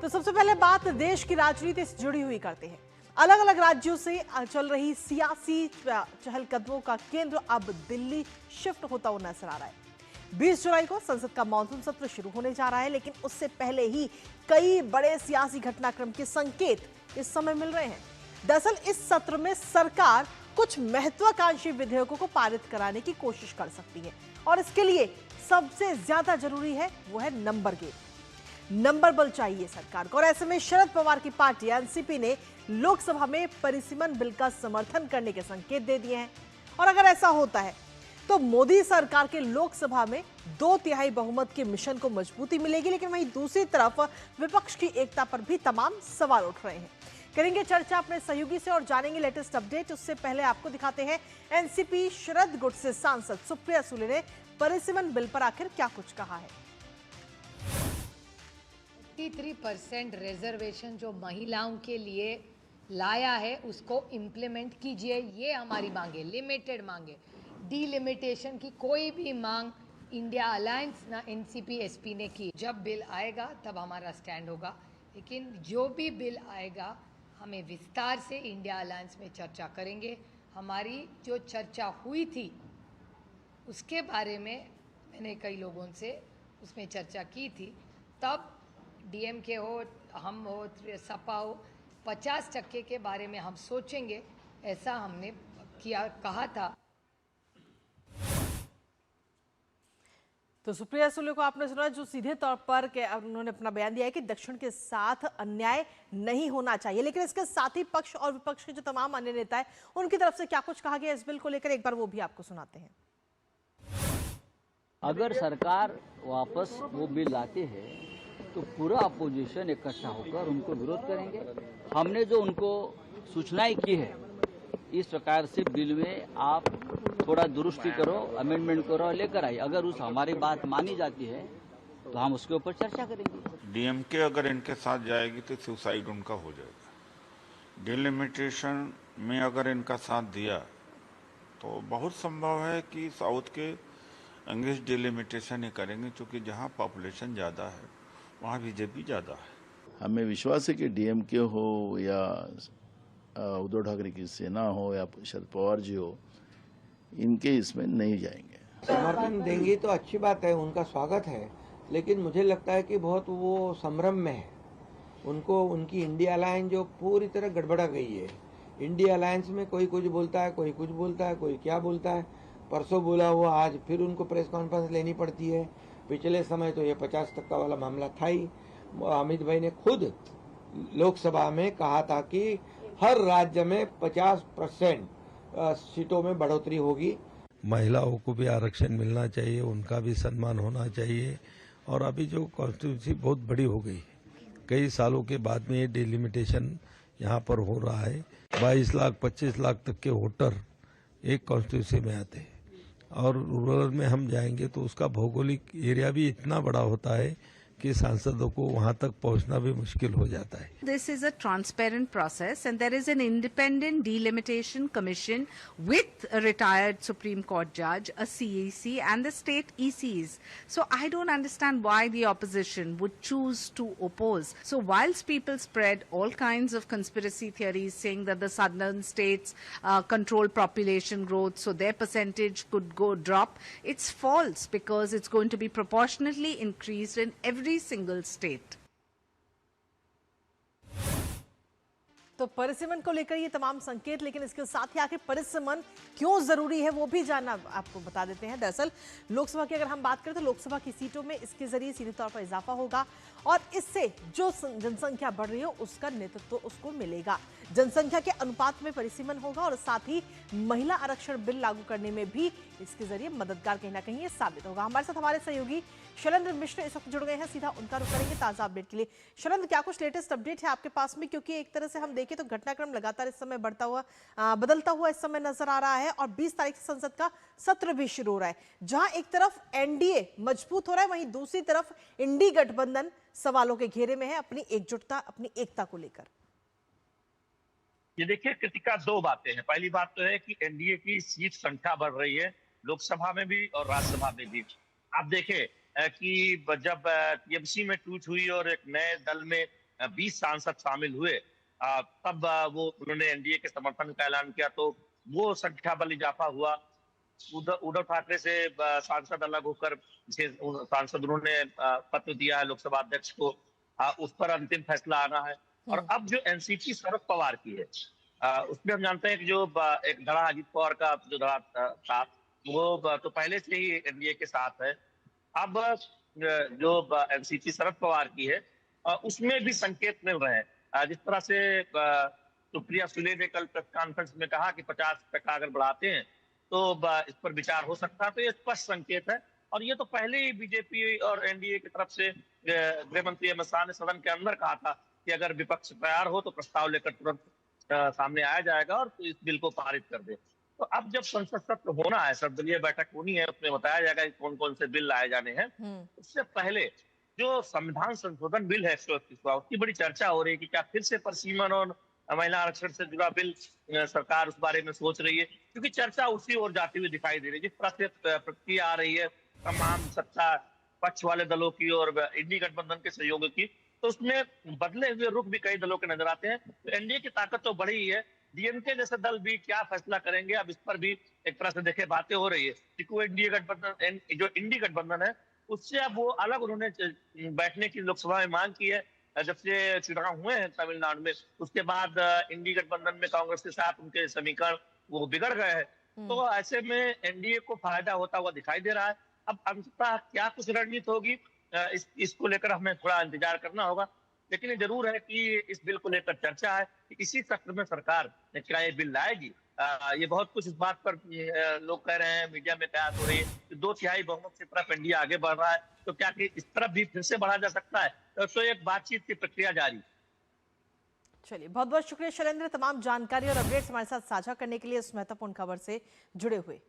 तो सबसे पहले बात देश की राजनीति से जुड़ी हुई करते हैं। अलग अलग राज्यों से चल रही सियासी चहलकदमों का केंद्र अब दिल्ली शिफ्ट होता हुआ नजर आ रहा है। 20 जुलाई को संसद का मॉनसून सत्र शुरू होने जा रहा है, लेकिन उससे पहले ही कई बड़े सियासी घटनाक्रम के संकेत इस समय मिल रहे हैं। दरअसल इस सत्र में सरकार कुछ महत्वाकांक्षी विधेयकों को पारित कराने की कोशिश कर सकती है और इसके लिए सबसे ज्यादा जरूरी है वो है नंबर गेम। नंबर बल चाहिए सरकार को और ऐसे में शरद पवार की पार्टी एनसीपी ने लोकसभा में परिसीमन बिल का समर्थन करने के संकेत दे दिए हैं। और अगर ऐसा होता है तो मोदी सरकार के लोकसभा में 2/3 बहुमत के मिशन को मजबूती मिलेगी, लेकिन वहीं दूसरी तरफ विपक्ष की एकता पर भी तमाम सवाल उठ रहे हैं। करेंगे चर्चा अपने सहयोगी से और जानेंगे लेटेस्ट अपडेट। उससे पहले आपको दिखाते हैं एनसीपी शरद गुट से सांसद सुप्रिया सुले ने परिसीमन बिल पर आखिर क्या कुछ कहा है। 53% रिजर्वेशन जो महिलाओं के लिए लाया है उसको इम्प्लीमेंट कीजिए, ये हमारी मांग है। लिमिटेड मांग है, डीलिमिटेशन की कोई भी मांग इंडिया अलायंस ना एनसीपी एसपी ने की। जब बिल आएगा तब हमारा स्टैंड होगा, लेकिन जो भी बिल आएगा हमें विस्तार से इंडिया अलायंस में चर्चा करेंगे। हमारी जो चर्चा हुई थी उसके बारे में मैंने कई लोगों से उसमें चर्चा की थी। तब डीएमके हो, हम हो, सपा हो, 50% के बारे में हम सोचेंगे, ऐसा हमने कहा था। तो सुप्रिया सुले को आपने सुना, जो सीधे तौर पर उन्होंने अपना बयान दिया है कि दक्षिण के साथ अन्याय नहीं होना चाहिए, लेकिन इसके साथ ही पक्ष और विपक्ष के जो तमाम अन्य नेता है उनकी तरफ से क्या कुछ कहा गया इस बिल को लेकर, एक बार वो भी आपको सुनाते हैं। अगर सरकार वापस वो बिल लाती है तो पूरा अपोजिशन इकट्ठा होकर उनको विरोध करेंगे। हमने जो उनको सूचनाएं की है, इस प्रकार से बिल में आप थोड़ा दुरुस्ती करो, अमेंडमेंट करो, लेकर आई। अगर उस हमारी बात मानी जाती है तो हम उसके ऊपर चर्चा करेंगे। डीएमके अगर इनके साथ जाएगी तो सुसाइड उनका हो जाएगा। डिलिमिटेशन में अगर इनका साथ दिया तो बहुत संभव है कि साउथ के इंग्लिश डिलिमिटेशन ही करेंगे, क्योंकि जहाँ पॉपुलेशन ज़्यादा है वहाँ बीजेपी ज़्यादा है। हमें विश्वास है कि डीएमके हो या उद्धव ठाकरे की सेना हो या शरद पवार जी हो, इनके इसमें नहीं जाएंगे। समर्थन देंगे तो अच्छी बात है, उनका स्वागत है, लेकिन मुझे लगता है कि बहुत वो संभ्रम में है। उनको उनकी इंडिया अलायंस जो पूरी तरह गड़बड़ा गई है। इंडिया अलायंस में कोई कुछ बोलता है, कोई कुछ बोलता है, कोई क्या बोलता है। परसों बोला हुआ आज फिर उनको प्रेस कॉन्फ्रेंस लेनी पड़ती है। पिछले समय तो ये 50% वाला मामला था ही। अमित भाई ने खुद लोकसभा में कहा था कि हर राज्य में 50% सीटों में बढ़ोतरी होगी। महिलाओं को भी आरक्षण मिलना चाहिए, उनका भी सम्मान होना चाहिए। और अभी जो कॉन्स्टिट्यूंसी बहुत बड़ी हो गई, कई सालों के बाद में ये डिलिमिटेशन यहाँ पर हो रहा है। 22 लाख 25 लाख तक के वोटर एक कॉन्स्टिट्यूंसी में आते हैं और रूरल में हम जाएंगे तो उसका भौगोलिक एरिया भी इतना बड़ा होता है कि सांसदों को वहां तक पहुंचना भी मुश्किल हो जाता है। This is a transparent process and there is an independent delimitation commission with a retired Supreme Court judge, a CEC and the state ECs. So I don't understand why the opposition would choose to oppose. So whilst people spread all kinds of conspiracy theories saying that the southern states control population growth so their percentage could drop, it's false because it's going to be proportionately increased in every single state. तो परिसीमन को लेकर ये तमाम संकेत, लेकिन इसके साथ ही आखिर परिसीमन क्यों जरूरी है वो भी जानना आपको बता देते हैं। दरअसल लोकसभा की अगर हम बात करें तो लोकसभा की सीटों में इसके जरिए सीधे तौर पर इजाफा होगा और इससे जो जनसंख्या बढ़ रही हो उसका नेतृत्व उसको मिलेगा। जनसंख्या के अनुपात में परिसीमन होगा और साथ ही महिला आरक्षण बिल लागू करने में भी इसके जरिए मददगार कहीं ना कहीं ये साबित होगा। हमारे साथ हमारे सहयोगी शैलेंद्र मिश्र इस वक्त जुड़ गए हैं, सीधा उनका रुख करेंगे ताजा अपडेट के लिए। शैलेंद्र, क्या कुछ लेटेस्ट अपडेट है आपके पास में, क्योंकि एक तरह से हम देखें तो घटनाक्रम लगातार इस समय बदलता हुआ इस समय नजर आ रहा है और 20 तारीख से संसद का सत्र भी शुरू हो रहा है, जहां एक तरफ एनडीए मजबूत हो रहा है, वहीं दूसरी तरफ इंडी गठबंधन सवालों के घेरे में है अपनी एकजुटता, अपनी एकता को लेकर। ये देखिए कृतिका, दो बातें हैं। पहली बात तो है कि एनडीए की सीट संख्या बढ़ रही है, लोकसभा में भी और राज्यसभा में भी। आप देखें कि जब टीएमसी में टूट हुई और एक नए दल में 20 सांसद शामिल हुए तब वो उन्होंने एनडीए के समर्थन का ऐलान किया, तो वो संख्या बल इजाफा हुआ। उद्धव ठाकरे से सांसद अलग होकर सांसद उन्होंने पत्र दिया है लोकसभा अध्यक्ष को, उस पर अंतिम फैसला आना है। और अब जो एनसीपी शरद पवार की है, उसमें हम जानते हैं कि जो एक धड़ा अजीत पवार का जो धड़ा था वो तो पहले से ही एनडीए के साथ है। अब जो एनसीपी शरद पवार की है उसमें भी संकेत मिल रहे हैं। जिस तरह से सुप्रिया सुले ने कल प्रेस कॉन्फ्रेंस में कहा कि 50% अगर बढ़ाते हैं तो इस पर विचार हो सकता है, तो ये स्पष्ट संकेत है। और ये तो पहले ही बीजेपी और एनडीए की तरफ से गृह मंत्री अमित शाह ने सदन के अंदर कहा था कि अगर विपक्ष तैयार हो तो प्रस्ताव लेकर तुरंत सामने आया जाएगा और इस बिल को पारित कर दे। तो अब जब संसद सत्र होना है, सर्वदलीय बैठक होनी है, उसमें बताया जाएगा कि कौन कौन से बिल लाए जाने हैं। उससे पहले जो संविधान संशोधन बिल है 121वां, उसकी बड़ी चर्चा हो रही है कि क्या फिर से परसीमन और महिला आरक्षण से जुड़ा बिल सरकार उस बारे में सोच रही है, क्योंकि चर्चा उसी ओर जाती हुई दिखाई दे रही है। जिस तरह से प्रतिक्रिया आ रही है तमाम सत्ता पक्ष वाले दलों की और इंडी गठबंधन के सहयोगी की, तो उसमें बदले हुए रुख भी कई दलों के नजर आते हैं। तो एनडीए की ताकत तो बढ़ी ही है, डीएमके जैसे दल भी क्या फैसला करेंगे अब इस पर भी एक तरह से देखे बातें हो रही है। क्योंकि एनडीए गठबंधन जो इंडी गठबंधन है उससे अब वो अलग उन्होंने बैठने की लोकसभा में मांग की है। जब से चुनाव हुए हैं तमिलनाडु में, उसके बाद इंडी गठबंधन में कांग्रेस के साथ उनके समीकरण वो बिगड़ गए हैं। तो ऐसे में एनडीए को फायदा होता हुआ दिखाई दे रहा है। अब अंततः क्या कुछ रणनीति होगी इसको लेकर हमें थोड़ा इंतजार करना होगा। लेकिन ये जरूर है कि इस बिल को लेकर चर्चा है कि इसी सत्र में सरकार क्या ये बिल लाएगी। ये बहुत कुछ इस बात पर लोग कह रहे हैं, मीडिया में कयास हो रही है कि 2/3 बहुमत की तरफ एनडीए आगे बढ़ रहा है, तो क्या कि इस तरफ भी फिर से बढ़ा जा सकता है। तो एक बातचीत की प्रक्रिया जारी। चलिए, बहुत बहुत शुक्रिया शैलेंद्र, तमाम जानकारी और अपडेट्स हमारे साथ साझा करने के लिए, इस महत्वपूर्ण खबर से जुड़े हुए।